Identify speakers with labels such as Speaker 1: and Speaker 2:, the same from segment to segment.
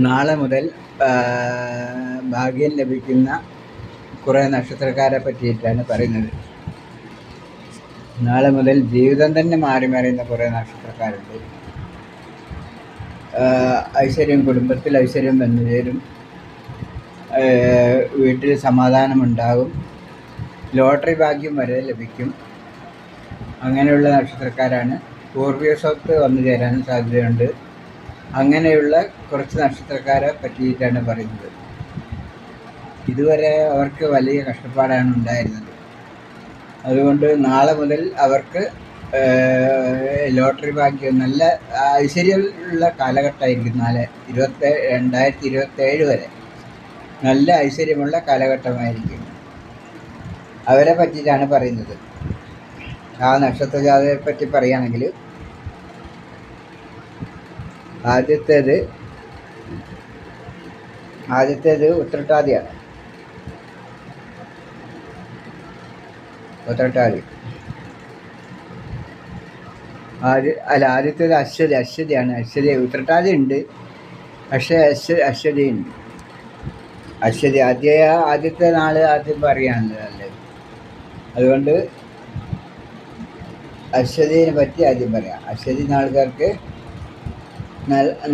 Speaker 1: നാളെ മുതൽ ഭാഗ്യം ലഭിക്കുന്ന കുറേ നക്ഷത്രക്കാരെ പറ്റിയിട്ടാണ് പറയുന്നത്. നാളെ മുതൽ ജീവിതം തന്നെ മാറി മറിയുന്ന കുറേ നക്ഷത്രക്കാരുണ്ട്. ഐശ്വര്യം, കുടുംബത്തിൽ ഐശ്വര്യം വന്നു ചേരും, വീട്ടിൽ സമാധാനമുണ്ടാകും, ലോട്ടറി ഭാഗ്യം വരെ ലഭിക്കും. അങ്ങനെയുള്ള നക്ഷത്രക്കാരാണ്. പൂർവിക സ്വത്ത് വന്നു ചേരാനും സാധ്യതയുണ്ട്. അങ്ങനെയുള്ള കുറച്ച് നക്ഷത്രക്കാരെ പറ്റിയിട്ടാണ് പറയുന്നത്. ഇതുവരെ അവർക്ക് വലിയ കഷ്ടപ്പാടാണ് ഉണ്ടായിരുന്നത്. അതുകൊണ്ട് നാളെ മുതൽ അവർക്ക് ലോട്ടറി ഭാഗ്യം, നല്ല ഐശ്വര്യമുള്ള കാലഘട്ടമായിരിക്കും. 2027 വരെ നല്ല ഐശ്വര്യമുള്ള കാലഘട്ടമായിരിക്കും. അവരെ പറ്റിയിട്ടാണ് പറയുന്നത്. ആ നക്ഷത്രജാതകത്തെ പറ്റി പറയുകയാണെങ്കിൽ, ആദ്യത്തേത് ഉത്രട്ടാതിയാണ്. ആദ്യത്തേത് അശ്വതിയാണ്. ഉത്രട്ടാതി ഉണ്ട്, പക്ഷേ അശ്വതിയുണ്ട്. ആദ്യത്തെ നാള് ആദ്യം പറയാനുള്ളത് നല്ലത്. അതുകൊണ്ട് അശ്വതിനെ പറ്റി ആദ്യം പറയാം. അശ്വതി നാളുകാർക്ക്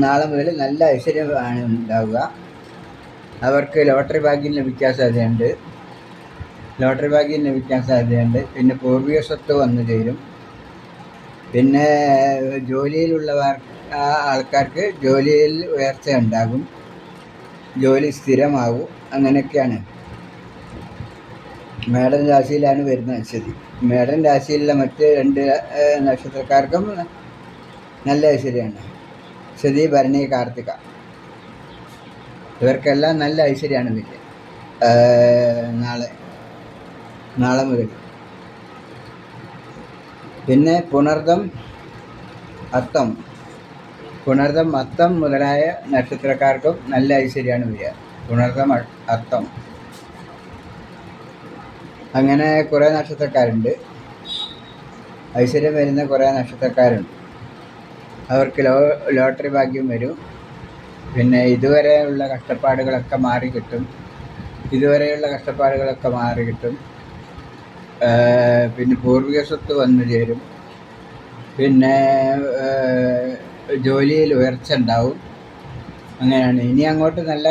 Speaker 1: നാളെ മുതൽ നല്ല ഐശ്വര്യമാണ് ഉണ്ടാവുക. അവർക്ക് ലോട്ടറി ഭാഗ്യം ലഭിക്കാൻ സാധ്യതയുണ്ട്. പിന്നെ പൂർവിക സ്വത്ത് വന്നു ചേരും. പിന്നെ ജോലിയിലുള്ളവർ ആൾക്കാർക്ക് ജോലിയിൽ ഉയർച്ച ഉണ്ടാകും, ജോലി സ്ഥിരമാകും. അങ്ങനെയൊക്കെയാണ്. മേടൻ രാശിയിലാണ് വരുന്നത് അശ്വതി. മേടൻ രാശിയിലുള്ള മറ്റ് 2 നക്ഷത്രക്കാർക്കും നല്ല ഐശ്വര്യമാണ്. അശ്വതി, ഭരണി, കാർത്തിക, ഇവർക്കെല്ലാം നല്ല ഐശ്വര്യമാണ് ഇതിൽ നാളെ മുതൽ. പിന്നെ പുണർദം, അത്തം മുതലായ നക്ഷത്രക്കാർക്കും നല്ല ഐശ്വര്യമാണ് വരിക. പുണർദം, അത്തം, അങ്ങനെ കുറേ നക്ഷത്രക്കാരുണ്ട്. ഐശ്വര്യം വരുന്ന കുറേ നക്ഷത്രക്കാരുണ്ട്. അവർക്ക് ലോട്ടറി ഭാഗ്യം വരും. പിന്നെ ഇതുവരെയുള്ള കഷ്ടപ്പാടുകളൊക്കെ മാറി കിട്ടും. പിന്നെ പൂർവിക സ്വത്ത് വന്നു ചേരും. പിന്നെ ജോലിയിൽ ഉയർച്ച ഉണ്ടാവും. അങ്ങനെയാണ്. ഇനി അങ്ങോട്ട് നല്ല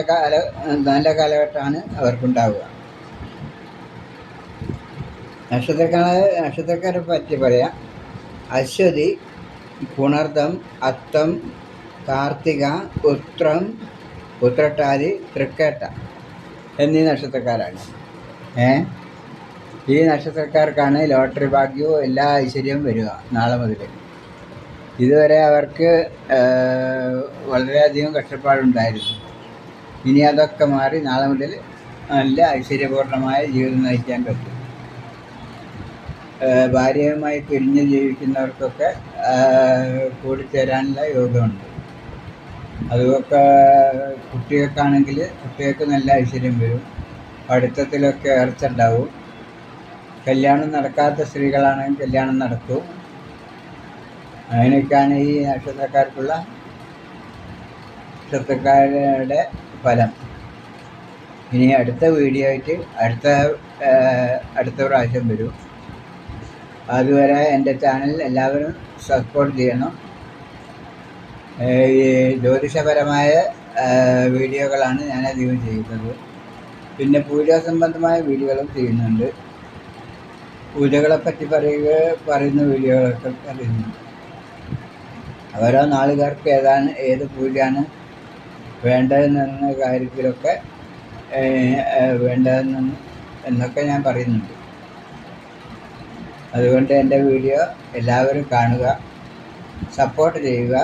Speaker 1: കാലഘട്ടമാണ് അവർക്കുണ്ടാവുക. നക്ഷത്രക്കാരെ പറ്റി പറയാം. അശ്വതി, പുണർദം, അത്തം, കാർത്തിക, ഉത്രം, ഉത്രട്ടാതി, തൃക്കേട്ട എന്നീ നക്ഷത്രക്കാരാണ്. ഈ നക്ഷത്രക്കാർക്കാണ് ലോട്ടറി ഭാഗ്യവും എല്ലാ ഐശ്വര്യവും വരിക നാളെ മുതൽ. ഇതുവരെ അവർക്ക് വളരെയധികം കഷ്ടപ്പാടുണ്ടായിരുന്നു. ഇനി അതൊക്കെ മാറി നാളെ മുതൽ നല്ല ഐശ്വര്യപൂർണമായ ജീവിതം നയിക്കാൻ പറ്റും. ഭാര്യയുമായി പിരിഞ്ഞ് ജീവിക്കുന്നവർക്കൊക്കെ കൂടിച്ചേരാനുള്ള യോഗമുണ്ട്. അതൊക്കെ കുട്ടികൾക്കാണെങ്കിൽ കുട്ടികൾക്ക് നല്ല ഐശ്വര്യം വരും. പഠിത്തത്തിലൊക്കെ ഉയർച്ച ഉണ്ടാവും. കല്യാണം നടക്കാത്ത സ്ത്രീകളാണെങ്കിൽ കല്യാണം നടക്കും. അങ്ങനെയൊക്കെയാണ് ഈ നക്ഷത്രക്കാരുടെ ഫലം. ഇനി അടുത്ത വീഡിയോ ആയിട്ട് അടുത്ത പ്രാവശ്യം വരും. അതുവരെ എൻ്റെ ചാനൽ എല്ലാവരും സപ്പോർട്ട് ചെയ്യണം. ഈ ജ്യോതിഷപരമായ വീഡിയോകളാണ് ഞാൻ അധികം ചെയ്യുന്നത്. പിന്നെ പൂജാ സംബന്ധമായ വീഡിയോകളും ചെയ്യുന്നുണ്ട്. പൂജകളെപ്പറ്റി പറയുന്ന വീഡിയോകളൊക്കെ പറയുന്നുണ്ട്. ഓരോ നാളുകാർക്ക് ഏത് പൂജയാണ് വേണ്ടതെന്ന കാര്യത്തിലൊക്കെ എന്നൊക്കെ ഞാൻ പറയുന്നുണ്ട്. അതുകൊണ്ട് എൻ്റെ വീഡിയോ എല്ലാവരും കാണുക, സപ്പോർട്ട് ചെയ്യുക,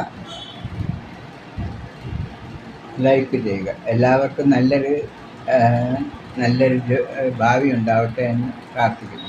Speaker 1: ലൈക്ക് ചെയ്യുക. എല്ലാവർക്കും നല്ലൊരു ഭാവി ഉണ്ടാവട്ടെ എന്ന് പ്രാർത്ഥിക്കുന്നു.